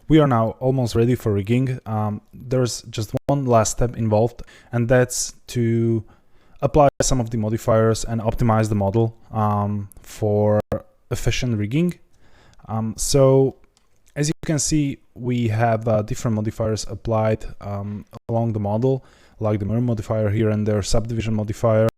We are now almost ready for rigging. There's just one last step involved, and that's to apply some of the modifiers and optimize the model for efficient rigging. So as you can see, we have different modifiers applied along the model, like the mirror modifier here and there, subdivision modifier.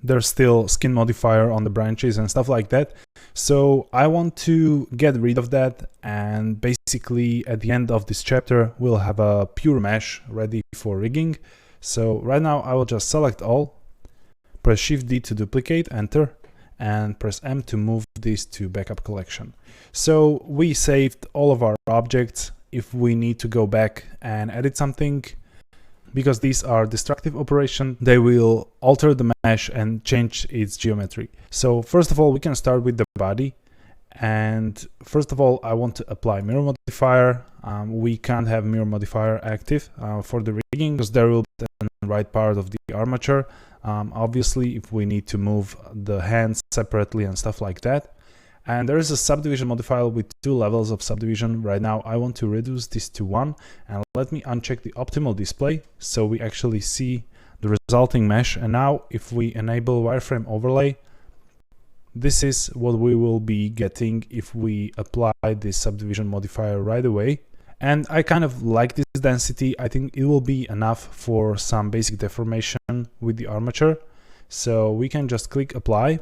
There's still skin modifier on the branches and stuff like that. So I want to get rid of that, and basically at the end of this chapter we'll have a pure mesh ready for rigging. So right now I will just select all, press Shift D to duplicate, enter, and press M to move this to backup collection. So we saved all of our objects. If we need to go back and edit something, because these are destructive operations, they will alter the mesh and change its geometry. So first of all, we can start with the body. And first of all, I want to apply mirror modifier. We can't have mirror modifier active for the rigging because there will be the right part of the armature. Obviously, if we need to move the hands separately and stuff like that. And there is a subdivision modifier with 2 levels of subdivision. Right now I want to reduce this to 1, and let me uncheck the optimal display so we actually see the resulting mesh. And now if we enable wireframe overlay, this is what we will be getting if we apply this subdivision modifier right away. And I kind of like this density. I think it will be enough for some basic deformation with the armature. So we can just click apply.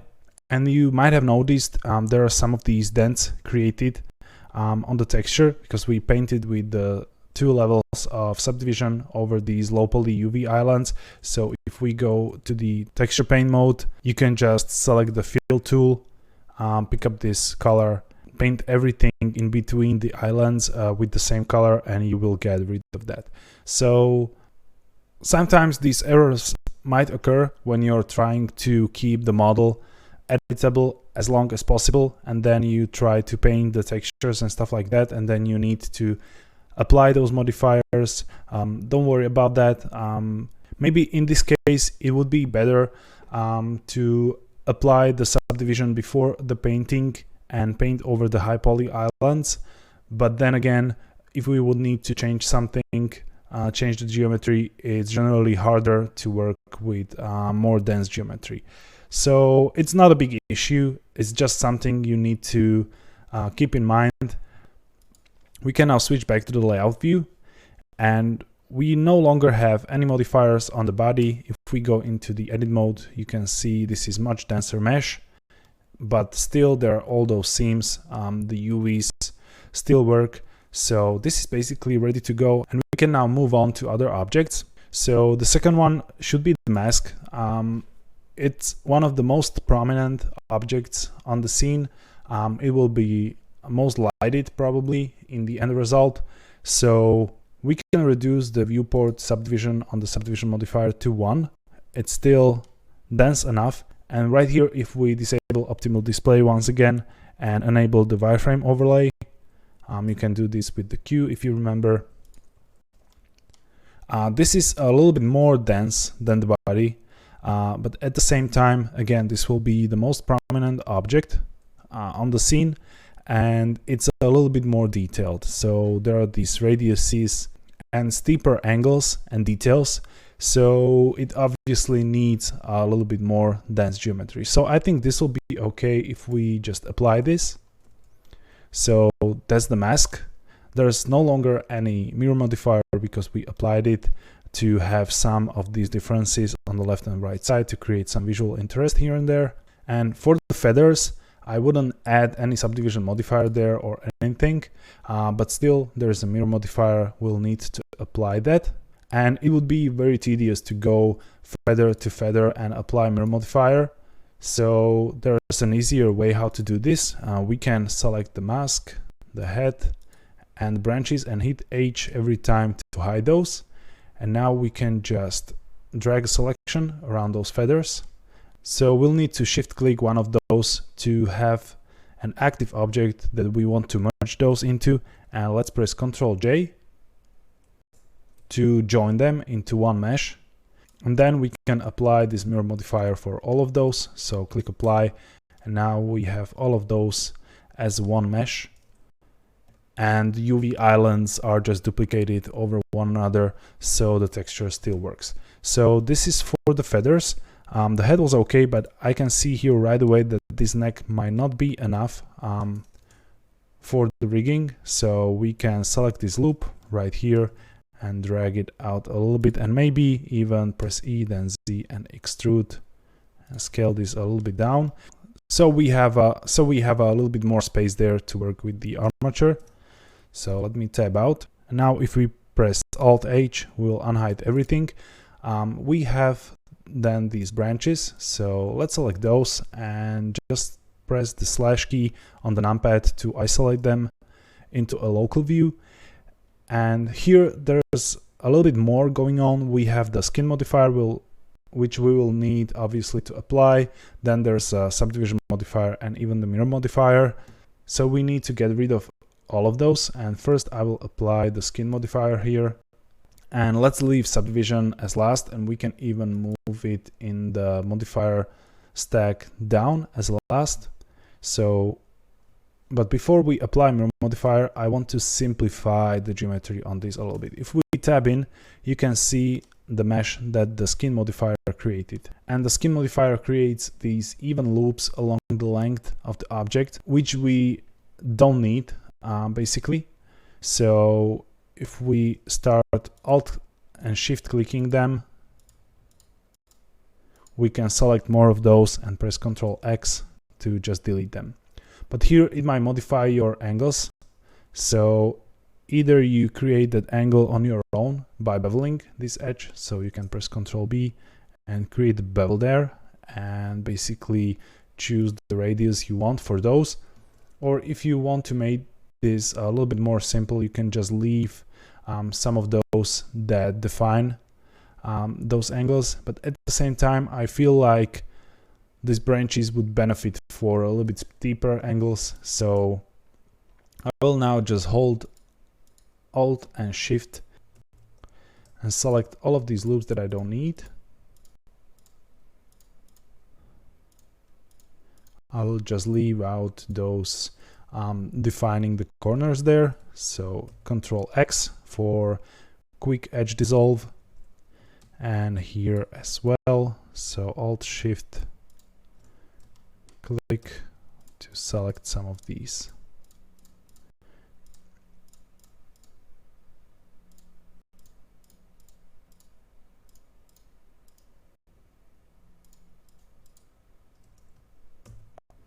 And you might have noticed there are some of these dents created on the texture because we painted with the 2 levels of subdivision over these low poly UV islands. So if we go to the texture paint mode, you can just select the fill tool, pick up this color, paint everything in between the islands with the same color, and you will get rid of that. So sometimes these errors might occur when you're trying to keep the model editable as long as possible, and then you try to paint the textures and stuff like that, and then you need to apply those modifiers. Don't worry about that. Maybe in this case it would be better to apply the subdivision before the painting and paint over the high poly islands. But then again, if we would need to change something, change the geometry, it's generally harder to work with more dense geometry. So it's not a big issue, it's just something you need to keep in mind. We can now switch back to the layout view, and we no longer have any modifiers on the body. If we go into the edit mode, you can see this is much denser mesh, but still there are all those seams, the UVs still work. So this is basically ready to go, and we can now move on to other objects. So the second one should be the mask. It's one of the most prominent objects on the scene. It will be most lighted probably in the end result. So we can reduce the viewport subdivision on the subdivision modifier to 1. It's still dense enough. And right here, if we disable optimal display once again and enable the wireframe overlay, you can do this with the Q if you remember. This is a little bit more dense than the body. But at the same time, again, this will be the most prominent object on the scene, and it's a little bit more detailed. So there are these radiuses and steeper angles and details. So it obviously needs a little bit more dense geometry. So I think this will be okay if we just apply this. So that's the mask. There's no longer any mirror modifier because we applied it to have some of these differences on the left and right side to create some visual interest here and there. And for the feathers, I wouldn't add any subdivision modifier there or anything, but still there's a mirror modifier. We'll need to apply that, and it would be very tedious to go feather to feather and apply mirror modifier. So there's an easier way how to do this. We can select the mask, the head, and the branches and hit H every time to hide those. And now we can just drag a selection around those feathers. So we'll need to shift click one of those to have an active object that we want to merge those into. And let's press Ctrl J to join them into one mesh. And then we can apply this mirror modifier for all of those. So click apply. And now we have all of those as one mesh. and UV islands are just duplicated over one another, so the texture still works. So this is for the feathers. The head was okay, but I can see here right away that this neck might not be enough for the rigging. So we can select this loop right here and drag it out a little bit, and maybe even press E, then Z, and extrude, and scale this a little bit down. So we have a little bit more space there to work with the armature. So let me tab out. And now if we press Alt H, we'll unhide everything. We have then these branches, so let's select those and just press the slash key on the numpad to isolate them into a local view. And here there's a little bit more going on. We have the skin modifier, which we will need obviously to apply. Then there's a subdivision modifier and even the mirror modifier. So we need to get rid of all of those. And first I will apply the skin modifier here. And let's leave subdivision as last, and we can even move it in the modifier stack down as last. So, but before we apply mirror modifier, I want to simplify the geometry on this a little bit. If we tab in, you can see the mesh that the skin modifier created. And the skin modifier creates these even loops along the length of the object, which we don't need, basically. So if we start Alt and Shift clicking them, we can select more of those and press Ctrl X to just delete them. But here it might modify your angles. So either you create that angle on your own by beveling this edge, so you can press Ctrl B and create the bevel there and basically choose the radius you want for those. Or if you want to make this a little bit more simple, you can just leave some of those that define those angles. But at the same time, I feel like these branches would benefit for a little bit steeper angles. So I will now just hold Alt and Shift and select all of these loops that I don't need. I will just leave out those defining the corners there. So Ctrl X for quick edge dissolve, and here as well. So Alt Shift click to select some of these.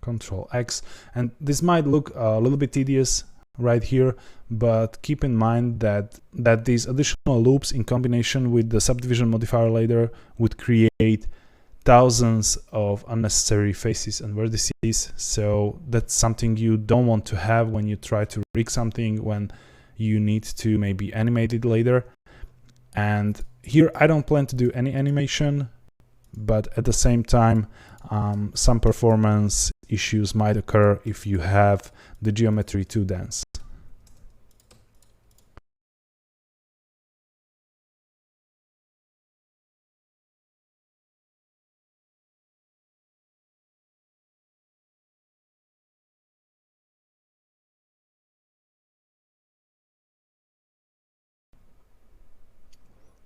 Ctrl X, and this might look a little bit tedious right here, but keep in mind that these additional loops in combination with the subdivision modifier later would create thousands of unnecessary faces and vertices. So that's something you don't want to have when you try to rig something, when you need to maybe animate it later. And here I don't plan to do any animation, but at the same time some performance issues might occur if you have the geometry too dense.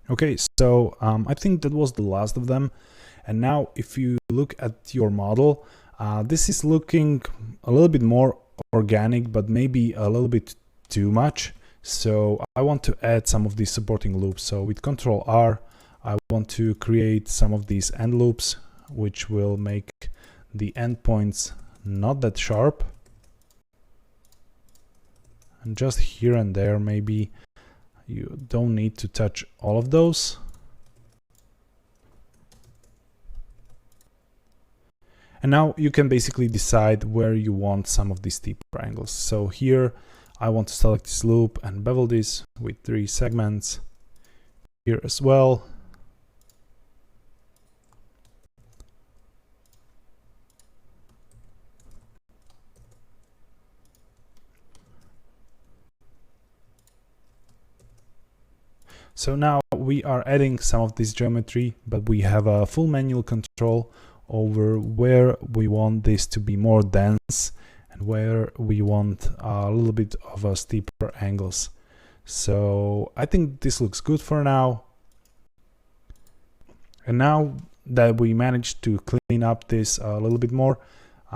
Okay, so I think that was the last of them. And now if you look at your model, this is looking a little bit more organic, but maybe a little bit too much. So I want to add some of these supporting loops. So with Ctrl R, I want to create some of these end loops, which will make the endpoints not that sharp. And just here and there, maybe you don't need to touch all of those. And now you can basically decide where you want some of these steeper angles. So here I want to select this loop and bevel this with 3 segments. Here as well. So now we are adding some of this geometry, but we have a full manual control over where we want this to be more dense and where we want a little bit of a steeper angles. So I think this looks good for now. And now that we managed to clean up this a little bit more,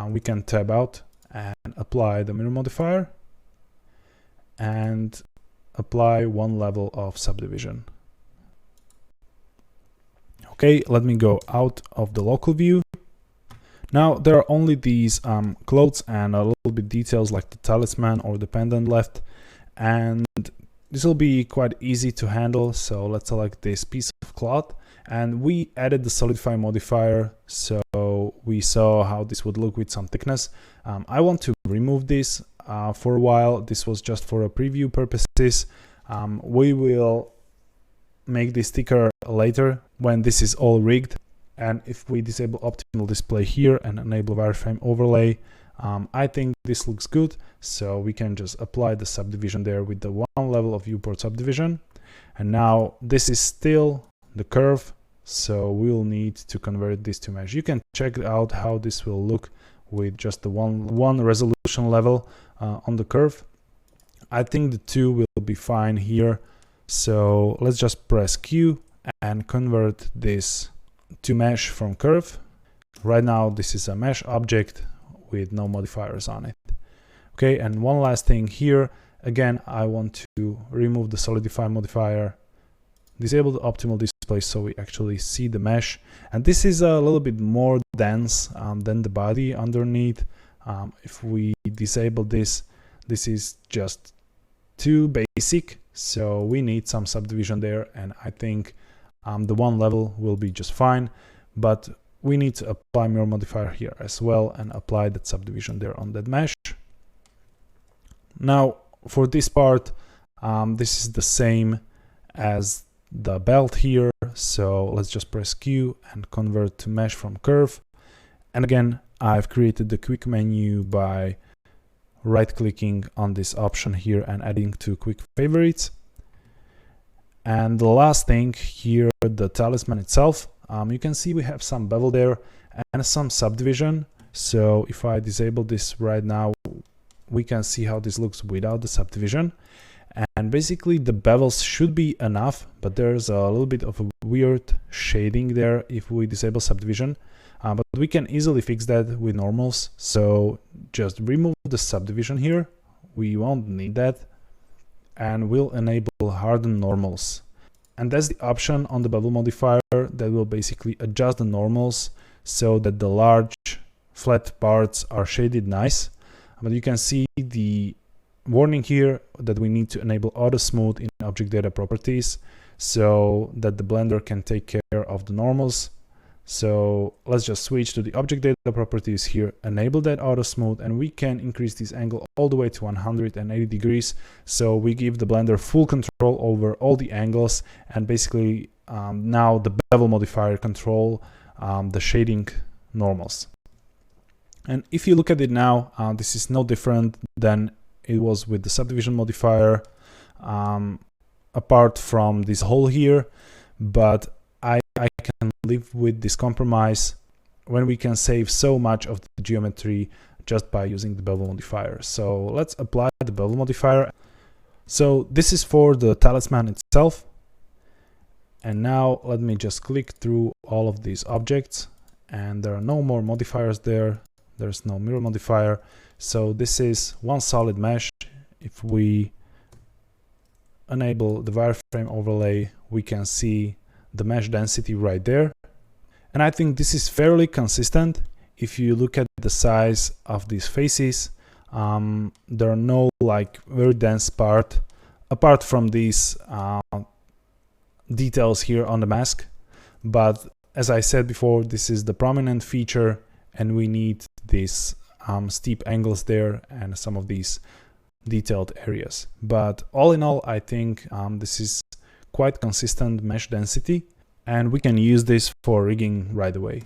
we can tab out and apply the mirror modifier and apply one level of subdivision. Okay, let me go out of the local view. Now there are only these clothes and a little bit details like the talisman or the pendant left, and this will be quite easy to handle. So let's select this piece of cloth, and we added the solidify modifier, so we saw how this would look with some thickness. I want to remove this for a while. This was just for a preview purposes. We will make this thicker later when this is all rigged. And if we disable optimal display here and enable wireframe overlay, I think this looks good. So we can just apply the subdivision there with the one level of viewport subdivision. And now this is still the curve, so we'll need to convert this to mesh. You can check out how this will look with just the one resolution level on the curve. I think the 2 will be fine here. So let's just press Q and convert this to mesh from curve. Right now this is a mesh object with no modifiers on it. Okay, and one last thing here. Again, I want to remove the solidify modifier, disable the optimal display so we actually see the mesh. And this is a little bit more dense than the body underneath. If we disable this, this is just too basic, so we need some subdivision there, and I think the one level will be just fine, but we need to apply mirror modifier here as well and apply that subdivision there on that mesh. Now for this part, this is the same as the belt here, so let's just press Q and convert to mesh from curve. And again, I've created the quick menu by right-clicking on this option here and adding to quick favorites. And the last thing here, the talisman itself, you can see we have some bevel there and some subdivision. So if I disable this right now, we can see how this looks without the subdivision. And basically the bevels should be enough, but there's a little bit of a weird shading there if we disable subdivision. But we can easily fix that with normals. So just remove the subdivision here. We won't need that. And we'll enable harden normals. And that's the option on the bevel modifier that will basically adjust the normals so that the large flat parts are shaded nice. But you can see the warning here that we need to enable auto smooth in object data properties so that the Blender can take care of the normals. So let's just switch to the object data properties here, enable that auto smooth, and we can increase this angle all the way to 180 degrees. So we give the Blender full control over all the angles, and basically now the bevel modifier control the shading normals. And if you look at it now, this is no different than it was with the subdivision modifier, apart from this hole here, but I can live with this compromise when we can save so much of the geometry just by using the bevel modifier. So let's apply the bevel modifier. So this is for the talisman itself. And now let me just click through all of these objects, and there are no more modifiers there. There's no mirror modifier. So this is one solid mesh. If we enable the wireframe overlay, we can see the mesh density right there. And I think this is fairly consistent. If you look at the size of these faces, there are no like very dense part apart from these details here on the mask. But as I said before, this is the prominent feature, and we need these steep angles there and some of these detailed areas. But all in all, I think this is quite consistent mesh density, and we can use this for rigging right away.